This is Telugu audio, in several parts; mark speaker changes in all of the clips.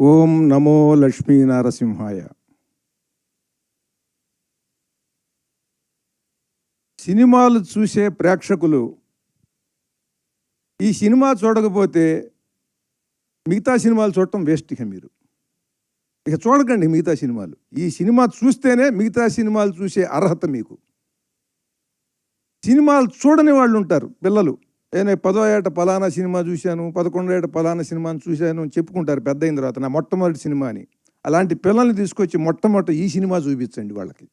Speaker 1: ఓం నమో లక్ష్మీ నరసింహాయ. సినిమాలు చూసే ప్రేక్షకులు ఈ సినిమా చూడకపోతే మిగతా సినిమాలు చూడటం వేస్ట్. ఇక చూడకండి మిగతా సినిమాలు. ఈ సినిమా చూస్తేనే మిగతా సినిమాలు చూసే అర్హత మీకు. సినిమాలు చూడని వాళ్ళు ఉంటారు పిల్లలు. నేను 10వ ఏట పలానా సినిమా చూశాను, 11వ ఏట పలానా సినిమాని చూశాను అని చెప్పుకుంటారు పెద్ద అయిన తర్వాత, నా మొట్టమొదటి సినిమా అని. అలాంటి పిల్లల్ని తీసుకొచ్చి మొట్టమొదటి ఈ సినిమా చూపించండి వాళ్ళకి.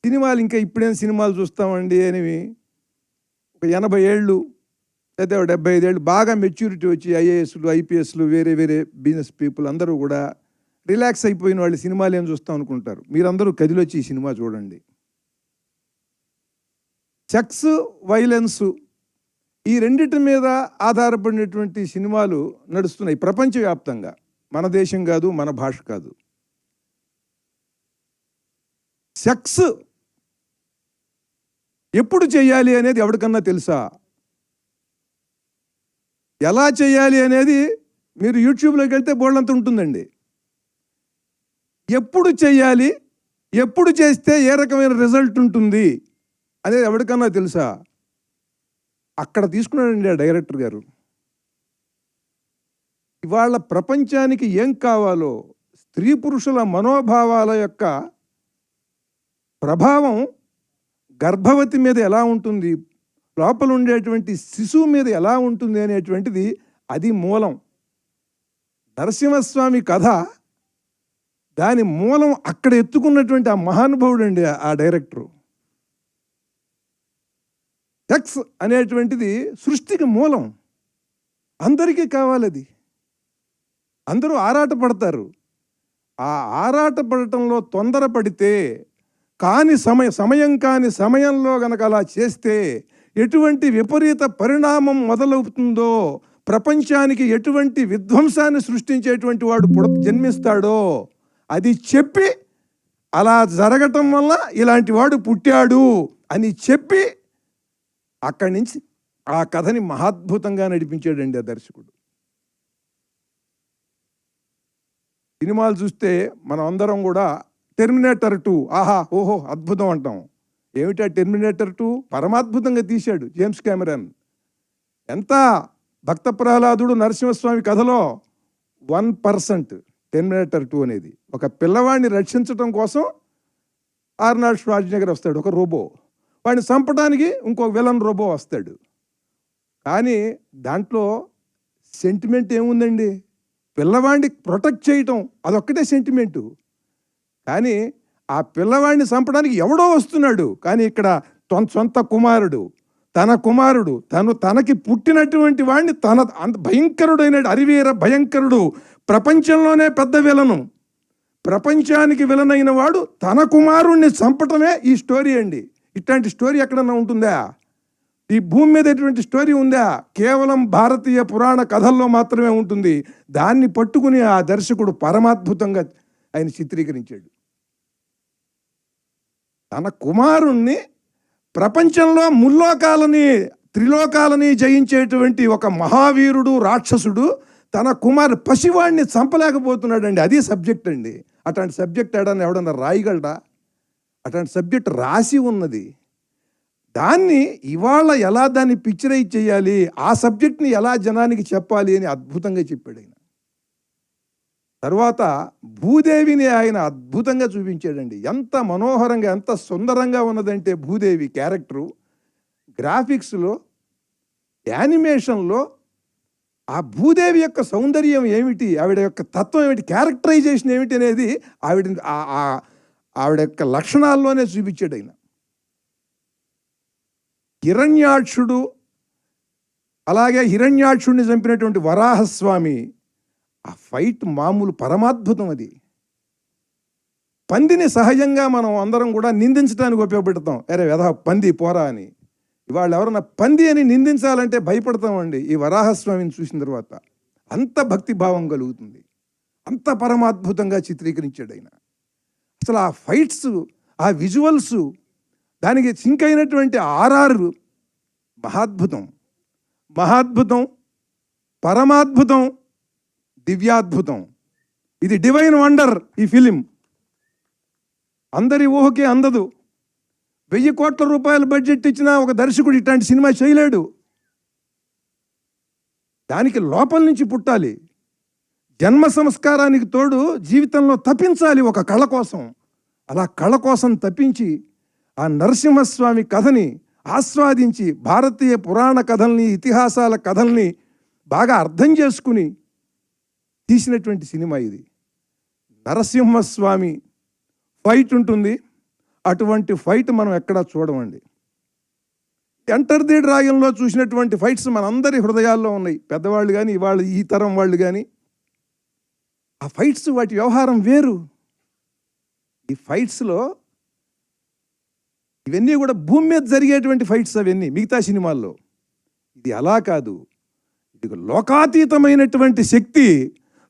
Speaker 1: సినిమాలు ఇంకా ఇప్పుడేం సినిమాలు చూస్తామండి అని ఒక 80 ఏళ్ళు లేదా 75 ఏళ్ళు బాగా మెచ్యూరిటీ వచ్చి ఐఏఎస్లు ఐపీఎస్లు వేరే వేరే బిజినెస్ పీపుల్ అందరూ కూడా రిలాక్స్ అయిపోయిన వాళ్ళు సినిమాలు ఏం చూస్తాం అనుకుంటారు. మీరందరూ కదిలొచ్చి ఈ సినిమా చూడండి. సెక్స్, వైలెన్స్ ఈ రెండిటి మీద ఆధారపడినటువంటి సినిమాలు నడుస్తున్నాయి ప్రపంచవ్యాప్తంగా. మన దేశం కాదు, మన భాష కాదు. సెక్స్ ఎప్పుడు చేయాలి అనేది ఎవరికన్నా తెలుసా? ఎలా చేయాలి అనేది మీరు యూట్యూబ్లోకి వెళ్తే బోళ్ళంత ఉంటుందండి. ఎప్పుడు చేయాలి, ఎప్పుడు చేస్తే ఏ రకమైన రిజల్ట్ ఉంటుంది అనేది ఎవరికన్నా తెలుసా? అక్కడ తీసుకున్నాడండి ఆ డైరెక్టర్ గారు. ఇవాళ ప్రపంచానికి ఏం కావాలో, స్త్రీ పురుషుల మనోభావాల యొక్క ప్రభావం గర్భవతి మీద ఎలా ఉంటుంది, లోపల ఉండేటువంటి శిశువు మీద ఎలా ఉంటుంది అనేటువంటిది అది మూలం. నరసింహస్వామి కథ దాని మూలం అక్కడ ఎత్తుకున్నటువంటి ఆ మహానుభావుడు అండి ఆ డైరెక్టరు. సెక్స్ అనేటువంటిది సృష్టికి మూలం. అందరికీ కావాలి అది. అందరూ ఆరాటపడతారు. ఆ ఆరాటపడటంలో తొందరపడితే సమయం కాని సమయంలో గనక అలా చేస్తే ఎటువంటి విపరీత పరిణామం మొదలవుతుందో, ప్రపంచానికి ఎటువంటి విధ్వంసాన్ని సృష్టించేటువంటి వాడు జన్మిస్తాడో అది చెప్పి, అలా జరగటం వల్ల ఇలాంటి వాడు పుట్టాడు అని చెప్పి అక్కడి నుంచి ఆ కథని మహాద్భుతంగా నడిపించాడండి ఆ దర్శకుడు. సినిమాలు చూస్తే మనం అందరం కూడా టెర్మినేటర్ 2 ఆహా ఓహో అద్భుతం అంటాం. ఏమిటా టెర్మినేటర్ 2? పరమాద్భుతంగా తీశాడు జేమ్స్ కెమెరాన్. ఎంత భక్త ప్రహ్లాదుడు నరసింహస్వామి కథలో 1% టెర్మినేటర్ 2 అనేది. ఒక పిల్లవాడిని రక్షించడం కోసం ఆర్నాల్డ్ ష్వార్జ్నెగర్ వస్తాడు, ఒక రోబో. వాడిని చంపడానికి ఇంకో విలన్ రోబో వస్తాడు. కానీ దాంట్లో సెంటిమెంట్ ఏముందండి? పిల్లవాడిని ప్రొటెక్ట్ చేయటం అదొక్కటే సెంటిమెంటు. కానీ ఆ పిల్లవాడిని చంపడానికి ఎవడో వస్తున్నాడు. కానీ ఇక్కడ సొంత కుమారుడు, తన కుమారుడు, తనకి పుట్టినటువంటి వాడిని అంత భయంకరుడైన అరివీర భయంకరుడు, ప్రపంచంలోనే పెద్ద విలను, ప్రపంచానికి విలనైన వాడు తన కుమారుణ్ణి చంపటమే ఈ స్టోరీ అండి. ఇట్లాంటి స్టోరీ ఎక్కడన్నా ఉంటుందా? ఈ భూమి మీద ఎటువంటి స్టోరీ ఉందా? కేవలం భారతీయ పురాణ కథల్లో మాత్రమే ఉంటుంది. దాన్ని పట్టుకుని ఆ దర్శకుడు పరమాద్భుతంగా ఆయన చిత్రీకరించాడు. తన కుమారుణ్ణి ప్రపంచంలో ముల్లోకాలని త్రిలోకాలని జయించేటువంటి ఒక మహావీరుడు రాక్షసుడు తన పసివాడిని చంపలేకపోతున్నాడండి. అది సబ్జెక్ట్ అండి. అట్లాంటి సబ్జెక్ట్ ఎవడన్నా రాయగలడా? అట్లాంటి సబ్జెక్ట్ రాసి ఉన్నది. దాన్ని ఇవాళ ఎలా దాన్ని పిక్చరైజ్ చేయాలి, ఆ సబ్జెక్ట్ని ఎలా జనానికి చెప్పాలి అని అద్భుతంగా చెప్పాడు ఆయన. తర్వాత భూదేవిని ఆయన అద్భుతంగా చూపించాడండి. ఎంత మనోహరంగా, ఎంత సుందరంగా ఉన్నదంటే భూదేవి క్యారెక్టరు, గ్రాఫిక్స్లో, యానిమేషన్లో ఆ భూదేవి యొక్క సౌందర్యం ఏమిటి, ఆవిడ యొక్క తత్వం ఏమిటి, క్యారెక్టరైజేషన్ ఏమిటి అనేది ఆవిడ యొక్క లక్షణాల్లోనే చూపించాడు ఆయన. హిరణ్యాక్షుడు, అలాగే హిరణ్యాక్షుడిని చంపినటువంటి వరాహస్వామి, ఆ ఫైట్ మామూలు పరమాద్భుతం. అది పందిని సహజంగా మనం అందరం కూడా నిందించడానికి ఉపయోగపెడతాం. అరే వెధ పంది పోరా అని. ఇవాళ ఎవరన్నా పంది అని నిందించాలంటే భయపడతామండి. ఈ వరాహస్వామిని చూసిన తర్వాత అంత భక్తిభావం కలుగుతుంది. అంత పరమాద్భుతంగా చిత్రీకరించాడు ఆయన. అసలు ఆ ఫైట్స్, ఆ విజువల్స్, దానికి సింక్ అయినటువంటి RR మహాద్భుతం, మహాద్భుతం, పరమాద్భుతం. దివ్యాద్భుతం. ఇది డివైన్ వండర్. ఈ ఫిలిం అందరి ఊహకే అందదు. 1000 కోట్ల రూపాయల బడ్జెట్ ఇచ్చినా ఒక దర్శకుడు ఇట్లాంటి సినిమా చేయలేడు. దానికి లోపల నుంచి పుట్టాలి. జన్మ సంస్కారానికి తోడు జీవితంలో తప్పించాలి ఒక కళ కోసం. అలా కళ కోసం తప్పించి ఆ నరసింహస్వామి కథని ఆస్వాదించి భారతీయ పురాణ కథల్ని, ఇతిహాసాల కథల్ని బాగా అర్థం చేసుకుని తీసినటువంటి సినిమా ఇది. నరసింహస్వామి ఫైట్ ఉంటుంది. అటువంటి ఫైట్ మనం ఎక్కడా చూడమండి. ఎంటర్ ది డ్రాగన్లో చూసినటువంటి ఫైట్స్ మనందరి హృదయాల్లో ఉన్నాయి. పెద్దవాళ్ళు కానీ ఇవాళ ఈ తరం వాళ్ళు కానీ ఆ ఫైట్స్ వాటి వ్యవహారం వేరు. ఈ ఫైట్స్లో ఇవన్నీ కూడా భూమి మీద జరిగేటువంటి ఫైట్స్ అవన్నీ మిగతా సినిమాల్లో. ఇది అలా కాదు. ఇది లోకాతీతమైనటువంటి శక్తి,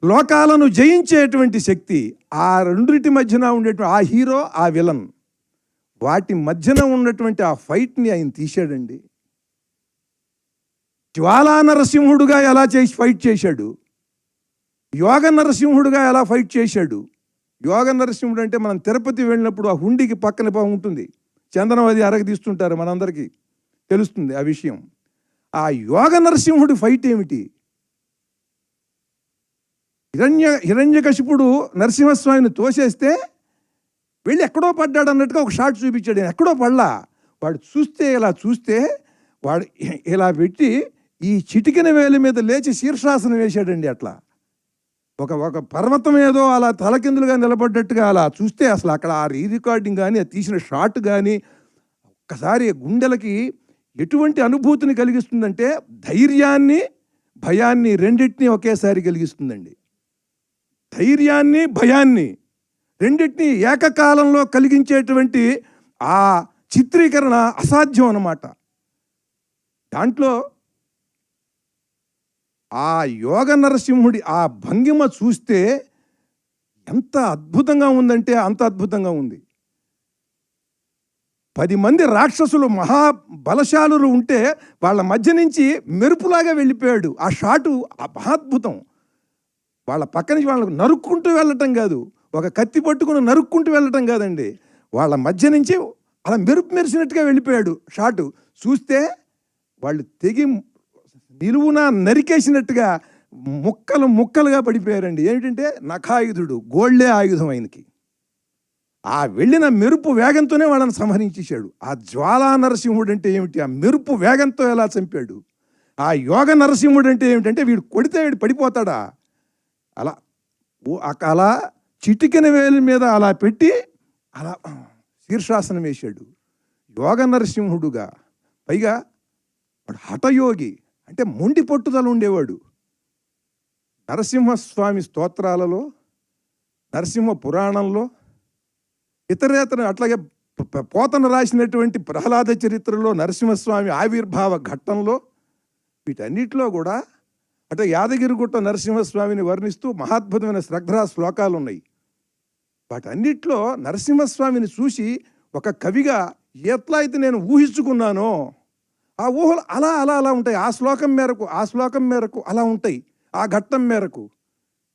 Speaker 1: లోకాలను జయించేటువంటి శక్తి. ఆ రెండింటి మధ్యన ఉండేటువంటి ఆ హీరో, ఆ విలన్, వాటి మధ్యన ఉన్నటువంటి ఆ ఫైట్ని ఆయన తీశాడండి. జ్వాలా నరసింహుడుగా ఎలా ఫైట్ చేశాడు, యోగ నరసింహుడుగా ఎలా ఫైట్ చేశాడు. యోగ నరసింహుడు అంటే మనం తిరుపతి వెళ్ళినప్పుడు ఆ హుండీకి పక్కన ఉంటుంది, చందనం అది అరగదీస్తుంటారు, మనందరికీ తెలుస్తుంది ఆ విషయం. ఆ యోగ నరసింహుడి ఫైట్ ఏమిటి? హిరణ్యకశిపుడు నరసింహస్వామిని తోసేస్తే వెళ్ళి ఎక్కడో పడ్డాడు అన్నట్టుగా ఒక షాట్ చూపించాడు. ఎక్కడో పడలా. వాడు చూస్తే వాడు ఇలా పెట్టి ఈ చిటికిన వేలి మీద లేచి శీర్షాసనం వేశాడండి. అట్లా ఒక పర్వతం ఏదో అలా తలకిందులుగా నిలబడ్డట్టుగా అలా చూస్తే అసలు అక్కడ ఆ రికార్డింగ్ కానీ, ఆ తీసిన షాట్ కానీ ఒక్కసారి గుండెలకి ఎటువంటి అనుభూతిని కలిగిస్తుందంటే ధైర్యాన్ని, భయాన్ని రెండింటినీ ఒకేసారి కలిగిస్తుందండి. ధైర్యాన్ని, భయాన్ని రెండింటినీ ఏకకాలంలో కలిగించేటువంటి ఆ చిత్రీకరణ అసాధ్యం అన్నమాట. దాంట్లో ఆ యోగ నరసింహుడి ఆ భంగిమ చూస్తే ఎంత అద్భుతంగా ఉందంటే అంత అద్భుతంగా ఉంది. 10 మంది రాక్షసులు మహాబలశాలురు ఉంటే వాళ్ళ మధ్య నుంచి మెరుపులాగా వెళ్ళిపోయాడు. ఆ షాటు మహాద్భుతం. వాళ్ళ పక్క నుంచి వాళ్ళకు నరుక్కుంటూ వెళ్ళటం కాదు, ఒక కత్తి పట్టుకుని నరుక్కుంటూ వెళ్ళటం కాదండి, వాళ్ళ మధ్య నుంచి అలా మెరుపు మెరిసినట్టుగా వెళ్ళిపోయాడు. షాటు చూస్తే వాళ్ళు తెగి నిలువున నరికేసినట్టుగా ముక్కలు ముక్కలుగా పడిపోయారండి. ఏమిటంటే నఖాయుధుడు, గోళ్లే ఆయుధం ఆయనకి. ఆ వెళ్ళిన మెరుపు వేగంతోనే వాళ్ళని సంహరించేశాడు. ఆ జ్వాలా నరసింహుడు అంటే ఏమిటి? ఆ మెరుపు వేగంతో ఎలా చంపాడు. ఆ యోగ నరసింహుడు అంటే ఏమిటంటే వీడు కొడితే వీడు పడిపోతాడా, అలా చిటికెన వేలి మీద అలా పెట్టి అలా శీర్షాసనం వేశాడు యోగ నరసింహుడుగా. పైగా వాడు హఠయోగి, అంటే మొండి పట్టుదల ఉండేవాడు. నరసింహస్వామి స్తోత్రాలలో, నరసింహ పురాణంలో, ఇతరేతర అట్లాగే పోతన రాసినటువంటి ప్రహ్లాద చరిత్రలో, నరసింహస్వామి ఆవిర్భావ ఘట్టంలో, వీటన్నిటిలో కూడా అంటే యాదగిరిగుట్ట నరసింహస్వామిని వర్ణిస్తూ మహాద్భుతమైన శ్రద్ధా శ్లోకాలు ఉన్నాయి. వాటన్నిటిలో నరసింహస్వామిని చూసి ఒక కవిగా ఎట్లా అయితే నేను ఊహించుకున్నానో ఆ ఊహలు అలా అలా అలా ఉంటాయి. ఆ శ్లోకం మేరకు అలా ఉంటాయి, ఆ ఘట్టం మేరకు.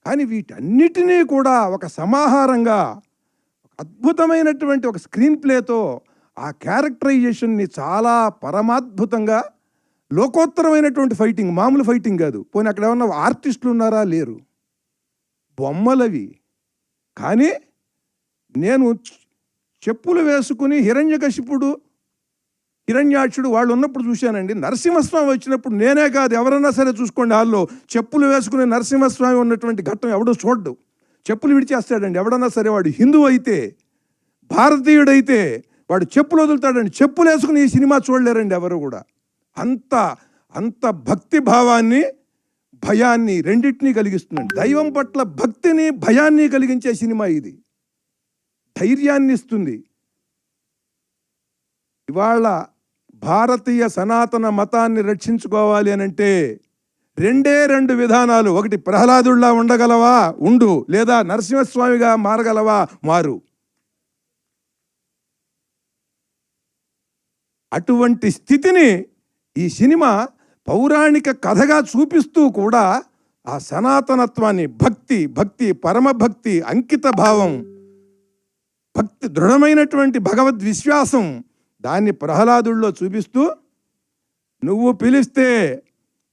Speaker 1: కానీ వీటన్నిటినీ కూడా ఒక సమాహారంగా అద్భుతమైనటువంటి ఒక స్క్రీన్ ప్లేతో ఆ క్యారెక్టరైజేషన్ని చాలా పరమాద్భుతంగా, లోకోత్తరమైనటువంటి ఫైటింగ్, మామూలు ఫైటింగ్ కాదు. పోనీ అక్కడ ఏమన్నా ఆర్టిస్టులు ఉన్నారా? లేరు, బొమ్మలవి. కానీ నేను చెప్పులు వేసుకుని హిరణ్యకశిపుడు, హిరణ్యాక్షుడు వాళ్ళు ఉన్నప్పుడు చూశానండి. నరసింహస్వామి వచ్చినప్పుడు నేనే కాదు ఎవరన్నా సరే చూసుకోండి, వాళ్ళు చెప్పులు వేసుకుని నరసింహస్వామి ఉన్నటువంటి ఘట్టం ఎవడో చూడ్డు. చెప్పులు విడిచేస్తాడండి ఎవడన్నా సరే. వాడు హిందువు అయితే, భారతీయుడైతే వాడు చెప్పులు వదులుతాడండి. చెప్పులు వేసుకుని ఈ సినిమా చూడలేరండి ఎవరు కూడా. అంత భక్తి భావాన్ని, భయాన్ని రెండింటినీ కలిగిస్తుందండి. దైవం పట్ల భక్తిని, భయాన్ని కలిగించే సినిమా ఇది. ధైర్యాన్ని ఇస్తుంది. ఇవాళ భారతీయ సనాతన మతాన్ని రక్షించుకోవాలి అనంటే 2 విధానాలు. ఒకటి, ప్రహ్లాదుల్లా ఉండగలవా ఉండు, లేదా నరసింహస్వామిగా మారగలవా మారు. అటువంటి స్థితిని ఈ సినిమా పౌరాణిక కథగా చూపిస్తూ కూడా ఆ సనాతనత్వాన్ని, భక్తి పరమభక్తి, అంకిత భావం, భక్తి, దృఢమైనటువంటి భగవద్ విశ్వాసం, దాన్ని ప్రహ్లాదుల్లో చూపిస్తూ, నువ్వు పిలిస్తే,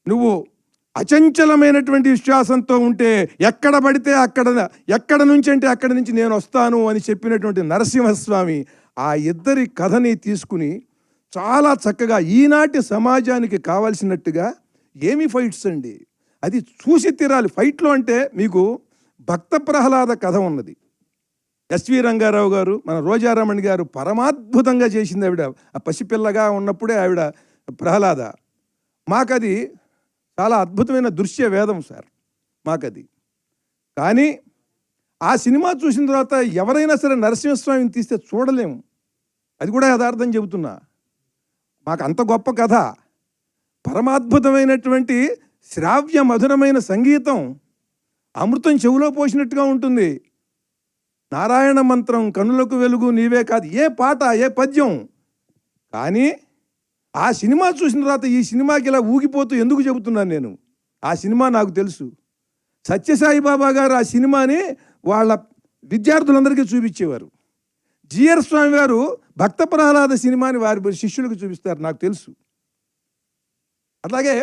Speaker 1: నువ్వు అచంచలమైనటువంటి విశ్వాసంతో ఉంటే ఎక్కడ పడితే ఎక్కడ నుంచి అంటే అక్కడి నుంచి నేను వస్తాను అని చెప్పినటువంటి నరసింహస్వామి ఆ ఇద్దరి కథని తీసుకుని చాలా చక్కగా ఈనాటి సమాజానికి కావాల్సినట్టుగా, ఏమి ఫైట్స్ అండి, అది చూసి తీరాలి. ఫైట్లో అంటే మీకు భక్త ప్రహ్లాద కథ ఉన్నది. ఎస్వి రంగారావు గారు, మన రోజారమణి గారు పరమాద్భుతంగా చేసింది ఆవిడ. ఆ పసిపిల్లగా ఉన్నప్పుడే ఆవిడ ప్రహ్లాద. మాకది చాలా అద్భుతమైన దృశ్య వేదం సార్ మాకది. కానీ ఆ సినిమా చూసిన తర్వాత ఎవరైనా సరే నరసింహస్వామిని తీస్తే చూడలేము. అది కూడా యథార్థం చెబుతున్నా. మాకు అంత గొప్ప కథ, పరమాద్భుతమైనటువంటి శ్రావ్య మధురమైన సంగీతం, అమృతం చెవులో పోసినట్టుగా ఉంటుంది. నారాయణ మంత్రం, కనులకు వెలుగు నీవే కాదు, ఏ పాట ఏ పద్యం. కానీ ఆ సినిమా చూసిన తర్వాత ఈ సినిమాకి ఇలా ఊగిపోతూ ఎందుకు చెబుతున్నాను నేను, ఆ సినిమా నాకు తెలుసు. సత్యసాయిబాబా గారు ఆ సినిమాని వాళ్ళ విద్యార్థులందరికీ చూపించేవారు. జిఆర్ స్వామి గారు భక్త ప్రహ్లాద సినిమాని వారి శిష్యులకు చూపిస్తారు, నాకు తెలుసు. అలాగే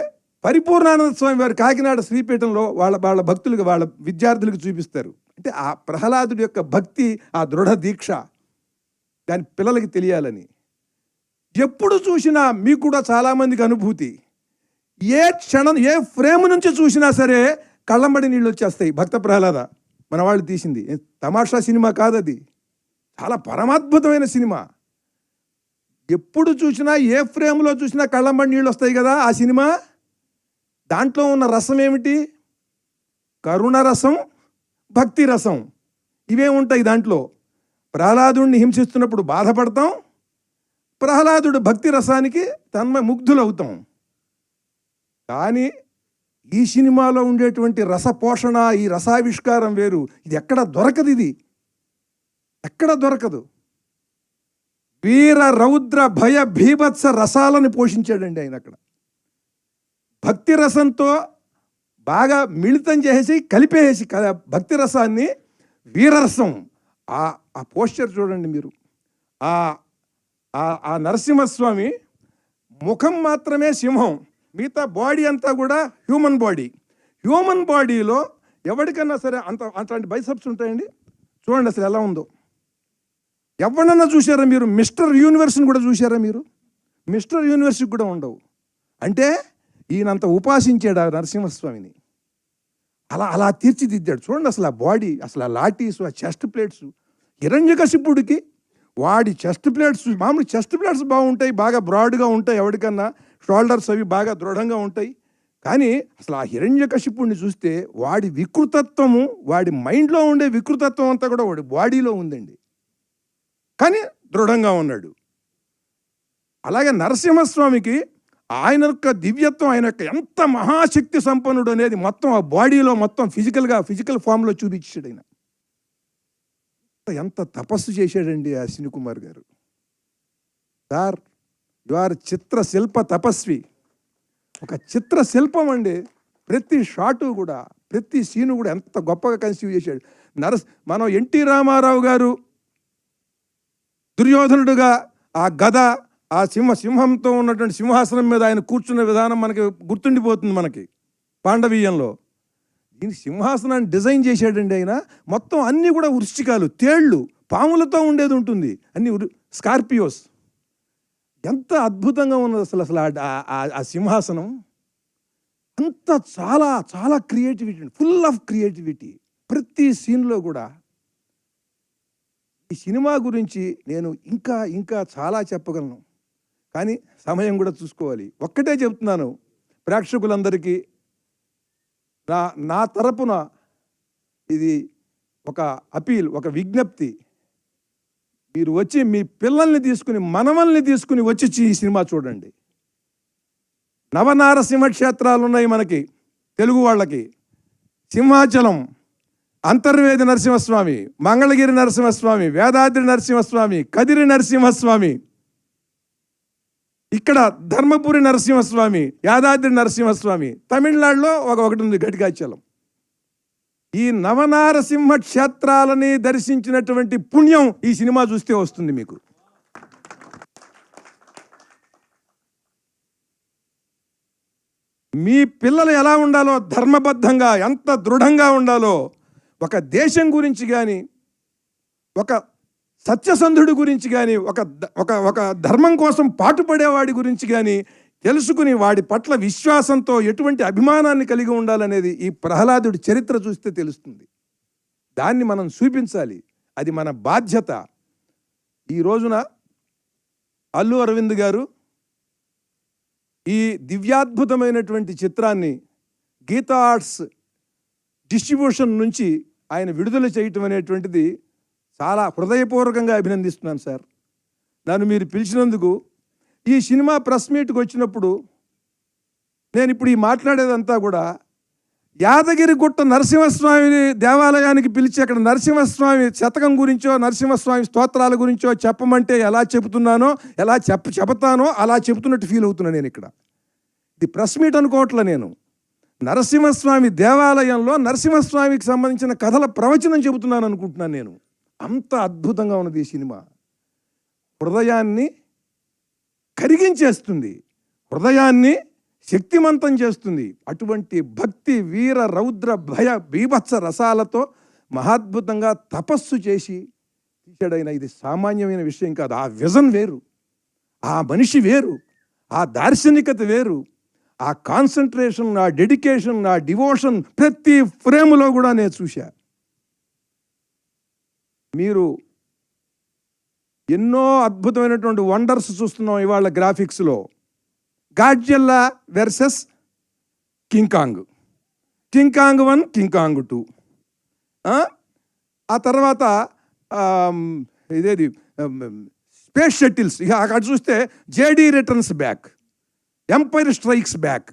Speaker 1: పరిపూర్ణానంద స్వామి వారు కాకినాడ శ్రీపీఠంలో వాళ్ళ భక్తులకు, వాళ్ళ విద్యార్థులకు చూపిస్తారు. అంటే ఆ ప్రహ్లాదుడి యొక్క భక్తి, ఆ దృఢ దీక్ష దాని పిల్లలకి తెలియాలని. ఎప్పుడు చూసినా మీకు కూడా చాలామందికి అనుభూతి, ఏ క్షణం ఏ ఫ్రేమ్ నుంచి చూసినా సరే కళ్ళంబడి నీళ్ళు వచ్చేస్తాయి. భక్త ప్రహ్లాద మన వాళ్ళు తీసింది తమాషా సినిమా కాదు, అది చాలా పరమాద్భుతమైన సినిమా. ఎప్పుడు చూసినా ఏ ఫ్రేమ్లో చూసినా కళ్ళంబడి నీళ్ళు వస్తాయి కదా ఆ సినిమా. దాంట్లో ఉన్న రసం ఏమిటి? కరుణ రసం, భక్తి రసం, ఇవే ఉంటాయి దాంట్లో. ప్రహ్లాదుడిని హింసిస్తున్నప్పుడు బాధపడతాం, ప్రహ్లాదుడు భక్తి రసానికి ముగ్ధులవుతాం. కానీ ఈ సినిమాలో ఉండేటువంటి రసపోషణ, ఈ రసావిష్కారం వేరు. ఇది ఎక్కడ దొరకదు, ఇది ఎక్కడ దొరకదు. వీర రౌద్ర భయ భీభత్స రసాలను పోషించాడండి ఆయన అక్కడ. భక్తి రసంతో బాగా మిళితం చేసి కలిపేసి భక్తి రసాన్ని వీరరసం. ఆ పోస్చర్ చూడండి మీరు. ఆ నరసింహస్వామి ముఖం మాత్రమే సింహం, మిగతా బాడీ అంతా కూడా హ్యూమన్ బాడీ. హ్యూమన్ బాడీలో ఎవరికన్నా సరే అట్లాంటి బైసెప్స్ ఉంటాయండి. చూడండి అసలు ఎలా ఉందో. ఎవరినన్నా చూసారా మీరు? మిస్టర్ యూనివర్స్ని కూడా చూసారా మీరు? మిస్టర్ యూనివర్స్కి కూడా ఉండవు. అంటే ఈయనంత ఉపాసించాడు ఆ నరసింహస్వామిని. అలా తీర్చిదిద్దాడు. చూడండి అసలు ఆ బాడీ, అసలు ఆ లాటీస్, ఆ చెస్ట్ ప్లేట్స్. హిరణ్యకశిపుడికి వాడి చెస్ట్ ప్లేట్స్, మామూలు చెస్ట్ ప్లేట్స్ బాగుంటాయి, బాగా బ్రాడ్గా ఉంటాయి, ఎవరికన్నా షోల్డర్స్ అవి బాగా దృఢంగా ఉంటాయి. కానీ అసలు ఆ హిరణ్యకశిపుడిని చూస్తే వాడి వికృతత్వము, వాడి మైండ్లో ఉండే వికృతత్వం అంతా కూడా వాడి బాడీలో ఉందండి. కానీ దృఢంగా ఉన్నాడు. అలాగే నరసింహస్వామికి ఆయన యొక్క దివ్యత్వం, ఆయన యొక్క ఎంత మహాశక్తి సంపన్నుడు అనేది మొత్తం ఆ బాడీలో మొత్తం ఫిజికల్ ఫామ్లో చూపించాడు ఆయన. ఎంత తపస్సు చేశాడండి ఆ అశ్విని కుమార్ గారు. సార్, యు ఆర్ చిత్రశిల్ప తపస్వి. ఒక చిత్రశిల్పం అండి. ప్రతి షాటు కూడా, ప్రతి సీను కూడా ఎంత గొప్పగా కన్సీవ్ చేశాడు. మనం ఎన్టీ రామారావు గారు దుర్యోధనుడుగా ఆ గద, ఆ సింహంతో ఉన్నటువంటి సింహాసనం మీద ఆయన కూర్చున్న విధానం మనకి గుర్తుండిపోతుంది. మనకి పాండవీయంలో దీని సింహాసనాన్ని డిజైన్ చేశాడండి ఆయన. మొత్తం అన్నీ కూడా వృశ్చికాలు, తేళ్ళు, పాములతో ఉండేది ఉంటుంది, అన్ని స్కార్పియోస్. ఎంత అద్భుతంగా ఉన్నది అసలు ఆ సింహాసనం. అంత చాలా చాలా క్రియేటివిటీ, ఫుల్ ఆఫ్ క్రియేటివిటీ ప్రతి సీన్లో కూడా. ఈ సినిమా గురించి నేను ఇంకా చాలా చెప్పగలను, కానీ సమయం కూడా చూసుకోవాలి. ఒక్కటే చెప్తున్నాను ప్రేక్షకులందరికీ, నా తరపున ఇది ఒక అపీల్, ఒక విజ్ఞప్తి. మీరు వచ్చి మీ పిల్లల్ని తీసుకుని, మనవల్ని తీసుకుని వచ్చి ఈ సినిమా చూడండి. నవనారసింహ క్షేత్రాలు ఉన్నాయి మనకి తెలుగు వాళ్ళకి. సింహాచలం, అంతర్వేది నరసింహస్వామి, మంగళగిరి నరసింహస్వామి, వేదాద్రి నరసింహస్వామి, కదిరి నరసింహస్వామి. ఇక్కడ ధర్మపురి నరసింహస్వామి, యాదాద్రి నరసింహస్వామి, తమిళనాడులో ఒకటి ఉంది ఘటికాచలం. ఈ నవనారసింహ క్షేత్రాలని దర్శించినటువంటి పుణ్యం ఈ సినిమా చూస్తే వస్తుంది మీకు. మీ పిల్లలు ఎలా ఉండాలో, ధర్మబద్ధంగా ఎంత దృఢంగా ఉండాలో, ఒక దేశం గురించి కానీ, ఒక సత్యసంధుడి గురించి కానీ, ఒక ధర్మం కోసం పాటుపడేవాడి గురించి కానీ తెలుసుకుని వాడి పట్ల విశ్వాసంతో ఎటువంటి అభిమానాన్ని కలిగి ఉండాలనేది ఈ ప్రహ్లాదుడి చరిత్ర చూస్తే తెలుస్తుంది. దాన్ని మనం చూపించాలి, అది మన బాధ్యత. ఈ రోజున అల్లు అరవింద్ గారు ఈ దివ్యాద్భుతమైనటువంటి చిత్రాన్ని గీతా ఆర్ట్స్ డిస్ట్రిబ్యూషన్ నుంచి ఆయన విడుదల చేయటం అనేటువంటిది చాలా హృదయపూర్వకంగా అభినందిస్తున్నాను సార్. నన్ను మీరు పిలిచినందుకు. ఈ సినిమా ప్రెస్ మీట్కి వచ్చినప్పుడు నేను ఇప్పుడు ఈ మాట్లాడేదంతా కూడా యాదగిరిగుట్ట నరసింహస్వామి దేవాలయానికి పిలిచి అక్కడ నరసింహస్వామి శతకం గురించో, నరసింహస్వామి స్తోత్రాల గురించో చెప్పమంటే ఎలా చెబుతున్నానో, ఎలా చెబుతానో అలా చెబుతున్నట్టు ఫీల్ అవుతున్నాను నేను. ఇక్కడ ఇది ప్రెస్ మీట్ అనుకోవట్లే, నేను నరసింహస్వామి దేవాలయంలో నరసింహస్వామికి సంబంధించిన కథల ప్రవచనం చెబుతున్నాను అనుకుంటున్నాను నేను. అంత అద్భుతంగా ఉన్నది ఈ సినిమా. హృదయాన్ని కరిగించేస్తుంది, హృదయాన్ని శక్తిమంతం చేస్తుంది. అటువంటి భక్తి, వీర, రౌద్ర, భయ, బీభత్స రసాలతో మహాద్భుతంగా తపస్సు చేసి తీసాడైన. ఇది సామాన్యమైన విషయం కాదు. ఆ విజన్ వేరు, ఆ మనిషి వేరు, ఆ దార్శనికత వేరు, ఆ కాన్సన్ట్రేషన్, ఆ డెడికేషన్, ఆ డివోషన్ ప్రతి ఫ్రేములో కూడా నేను చూశా. మీరు ఎన్నో అద్భుతమైనటువంటి వండర్స్ చూస్తున్నాం ఇవాళ గ్రాఫిక్స్లో. Godzilla versus King Kong, King Kong 1, King Kong 2. ఆ తర్వాత ఇదేది స్పేస్ షటిల్స్. ఇక అక్కడ చూస్తే Jedi returns back, empire strikes back,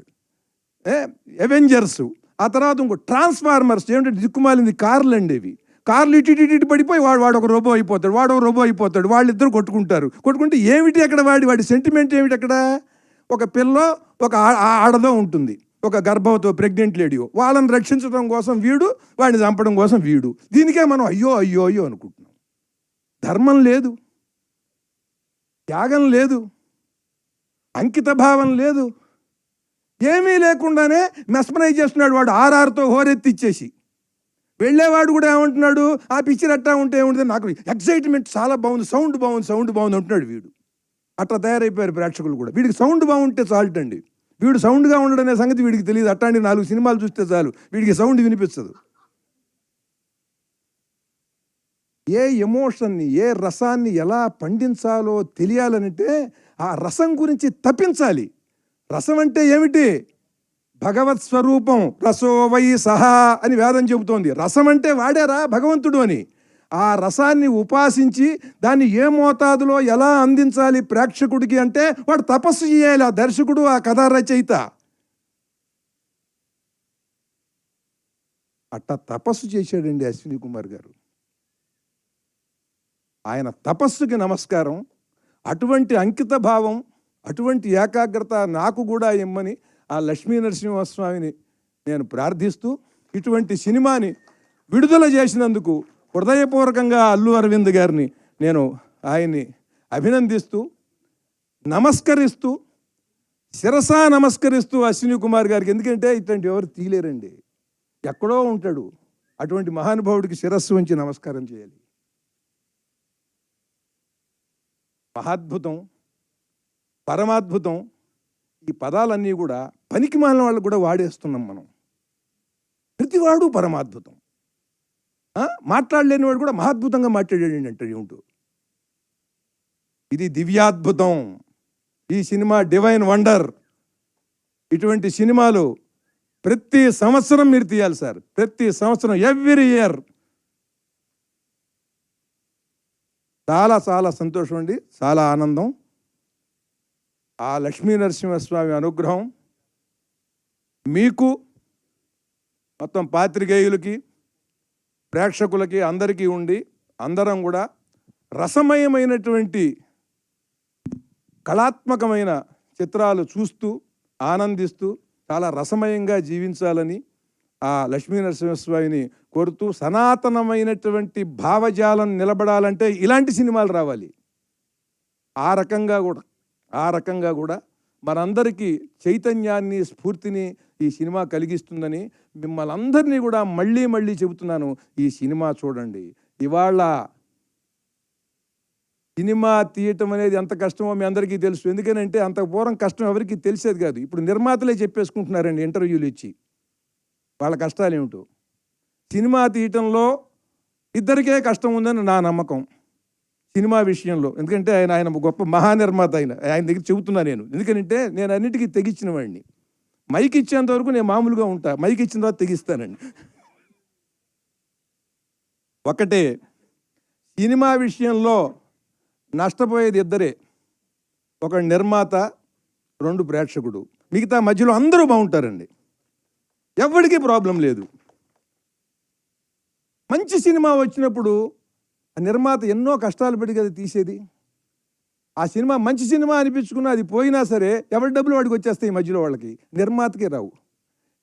Speaker 1: Avengers. ఆ తర్వాత ఇంకో ట్రాన్స్ఫార్మర్స్. ఏమిటంటే దిక్కుమాలింది కార్లు అండి ఇవి. కార్లు ఇటు పడిపోయి వాడు ఒక రోబో అయిపోతాడు, వాడు ఒక రోబో అయిపోతాడు, వాళ్ళిద్దరు కొట్టుకుంటే ఏమిటి అక్కడ వాడి సెంటిమెంట్ ఏమిటి అక్కడ? ఒక పిల్ల, ఒక ఆడదో ఉంటుంది, ఒక గర్భవతో ప్రెగ్నెంట్ లేడీయో, వాళ్ళని రక్షించడం కోసం వీడు, వాడిని చంపడం కోసం వీడు. దీనికే మనం అయ్యో అయ్యో అయ్యో అనుకుంటున్నాం. ధర్మం లేదు, త్యాగం లేదు, అంకిత భావం లేదు, ఏమీ లేకుండానే మెస్మరైజ్ చేస్తున్నాడు వాడు. ఆర్ఆర్తో హోరెత్తిచ్చేసి వెళ్ళేవాడు కూడా ఏమంటున్నాడు, ఆ పిక్చర్ అట్టా ఉంటే ఏముంటుంది, నాకు ఎక్సైట్మెంట్ చాలా బాగుంది, సౌండ్ బాగుంది అంటున్నాడు వీడు. అట్లా తయారైపోయారు ప్రేక్షకులు కూడా. వీడికి సౌండ్ బాగుంటే చాలుటండి. వీడు సౌండ్గా ఉండడనే సంగతి వీడికి తెలియదు. అట్లాంటి 4 సినిమాలు చూస్తే చాలు, వీడికి సౌండ్ వినిపించదు. ఏ ఎమోషన్ని, ఏ రసాన్ని ఎలా పండించాలో తెలియాలంటే ఆ రసం గురించి తప్పించాలి. రసం అంటే ఏమిటి? భగవత్ స్వరూపం. రసో వై సహా అని వేదం చెబుతోంది. రసం అంటే వాడేరా భగవంతుడు అని. ఆ రసాన్ని ఉపాసించి దాన్ని ఏ మోతాదులో ఎలా అందించాలి ప్రేక్షకుడికి అంటే వాడు తపస్సు చేయాలి. ఆ దర్శకుడు, ఆ కథా రచయిత అట్టా తపస్సు చేశాడండి అశ్విని కుమార్ గారు. ఆయన తపస్సుకి నమస్కారం. అటువంటి అంకిత భావం, అటువంటి ఏకాగ్రత నాకు కూడా ఇమ్మని ఆ లక్ష్మీ నరసింహస్వామిని నేను ప్రార్థిస్తూ, ఇటువంటి సినిమాని విడుదల చేసినందుకు హృదయపూర్వకంగా అల్లు అరవింద్ గారిని నేను ఆయన్ని అభినందిస్తూ, నమస్కరిస్తూ, శిరసా నమస్కరిస్తూ అశ్విని కుమార్ గారికి. ఎందుకంటే ఇట్లాంటి ఎవరు తీలేరండి, ఎక్కడో ఉంటాడు. అటువంటి మహానుభావుడికి శిరస్సు ఉంచి నమస్కారం చేయాలి. మహాద్భుతం, పరమాద్భుతం. ఈ పదాలన్నీ కూడా పనికి మాలిన వాళ్ళకు కూడా వాడేస్తున్నాం మనం. ప్రతివాడు పరమాద్భుతం. మాట్లాడలేని వాడు కూడా మహాద్భుతంగా మాట్లాడాడు అంటే ఏమిటో. ఇది దివ్యాద్భుతం. ఈ సినిమా డివైన్ వండర్. ఇటువంటి సినిమాలు ప్రతి సంవత్సరం మీరు తీయాలి సార్, ప్రతి సంవత్సరం, ఎవ్రీ ఇయర్. చాలా చాలా సంతోషం అండి, చాలా ఆనందం. ఆ లక్ష్మీ నరసింహస్వామి అనుగ్రహం మీకు, మొత్తం పాత్రికేయులకి, ప్రేక్షకులకి, అందరికీ ఉండి అందరం కూడా రసమయమైనటువంటి కళాత్మకమైన చిత్రాలు చూస్తూ ఆనందిస్తూ చాలా రసమయంగా జీవించాలని ఆ లక్ష్మీ నరసింహస్వామిని కోరుతూ, సనాతనమైనటువంటి భావజాలం నిలబడాలంటే ఇలాంటి సినిమాలు రావాలి. ఆ రకంగా కూడా మనందరికీ చైతన్యాన్ని, స్ఫూర్తిని ఈ సినిమా కలిగిస్తుందని మిమ్మల్ని అందరినీ కూడా మళ్ళీ చెబుతున్నాను. ఈ సినిమా చూడండి. ఇవాళ సినిమా తీయటం అనేది ఎంత కష్టమో మీ అందరికీ తెలుసు. ఎందుకనంటే అంత పూర్వం కష్టం ఎవరికి తెలిసేది కాదు. ఇప్పుడు నిర్మాతలే చెప్పేసుకుంటున్నారండి ఇంటర్వ్యూలు ఇచ్చి వాళ్ళ కష్టాలు ఏమిటో. సినిమా తీయటంలో ఇద్దరికే కష్టం ఉందని నా నమ్మకం సినిమా విషయంలో. ఎందుకంటే ఆయన గొప్ప మహానిర్మాత. ఆయన దగ్గర చెబుతున్నా నేను. ఎందుకంటే నేను అన్నిటికీ తెగించిన వాడిని. మైక్ ఇచ్చేంత వరకు నేను మామూలుగా ఉంటా, మైక్ ఇచ్చిన తర్వాత తెగిస్తానండి. ఒకటే, సినిమా విషయంలో నష్టపోయేది ఇద్దరే. ఒక నిర్మాత, రెండు ప్రేక్షకుడు. మిగతా మధ్యలో అందరూ బాగుంటారండి. ఎవరికీ ప్రాబ్లం లేదు. మంచి సినిమా వచ్చినప్పుడు ఆ నిర్మాత ఎన్నో కష్టాలు పడి కదా తీసేది. ఆ సినిమా మంచి సినిమా అనిపించుకున్నా అది పోయినా సరే ఎవరి డబ్బులు వాడికి వచ్చేస్తాయి మధ్యలో, వాళ్ళకి, నిర్మాతకి రావు.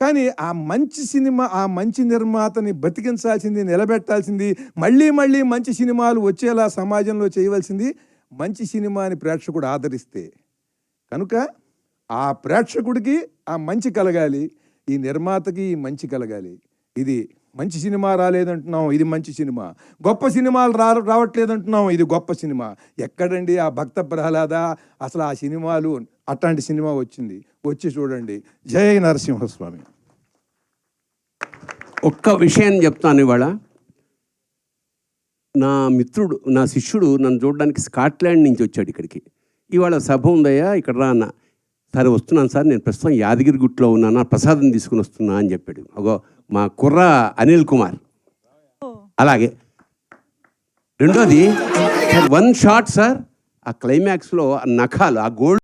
Speaker 1: కానీ ఆ మంచి సినిమా, ఆ మంచి నిర్మాతని బతికించాల్సింది, నిలబెట్టాల్సింది, మళ్ళీ మంచి సినిమాలు వచ్చేలా సమాజంలో చేయవలసింది మంచి సినిమాని ప్రేక్షకుడు ఆదరిస్తే. కనుక ఆ ప్రేక్షకుడికి ఆ మంచి కలగాలి, ఈ నిర్మాతకి ఈ మంచి కలగాలి. ఇది మంచి సినిమా రాలేదంటున్నాం, ఇది మంచి సినిమా. గొప్ప సినిమాలు రావట్లేదంటున్నాం, ఇది గొప్ప సినిమా. ఎక్కడండి ఆ భక్త ప్రహ్లాద? అసలు ఆ సినిమాలు, అట్లాంటి సినిమా వచ్చింది. వచ్చి చూడండి. జై నరసింహస్వామి.
Speaker 2: ఒక్క విషయం చెప్తాను. ఇవాళ నా మిత్రుడు, నా శిష్యుడు నన్ను చూడడానికి స్కాట్లాండ్ నుంచి వచ్చాడు ఇక్కడికి. ఇవాళ సభ ఉందయ్యా, ఇక్కడ రా అన్న. సరే వస్తున్నాను సార్, నేను ప్రస్తుతం యాదగిరిగుట్లో ఉన్నాను, ప్రసాదం తీసుకుని వస్తున్నా అని చెప్పాడు. అగో మా కుర్ర అనిల్ కుమార్. అలాగే రెండోది, వన్ షాట్ సార్, ఆ క్లైమాక్స్లో నఖాలు, ఆ గోల్డ్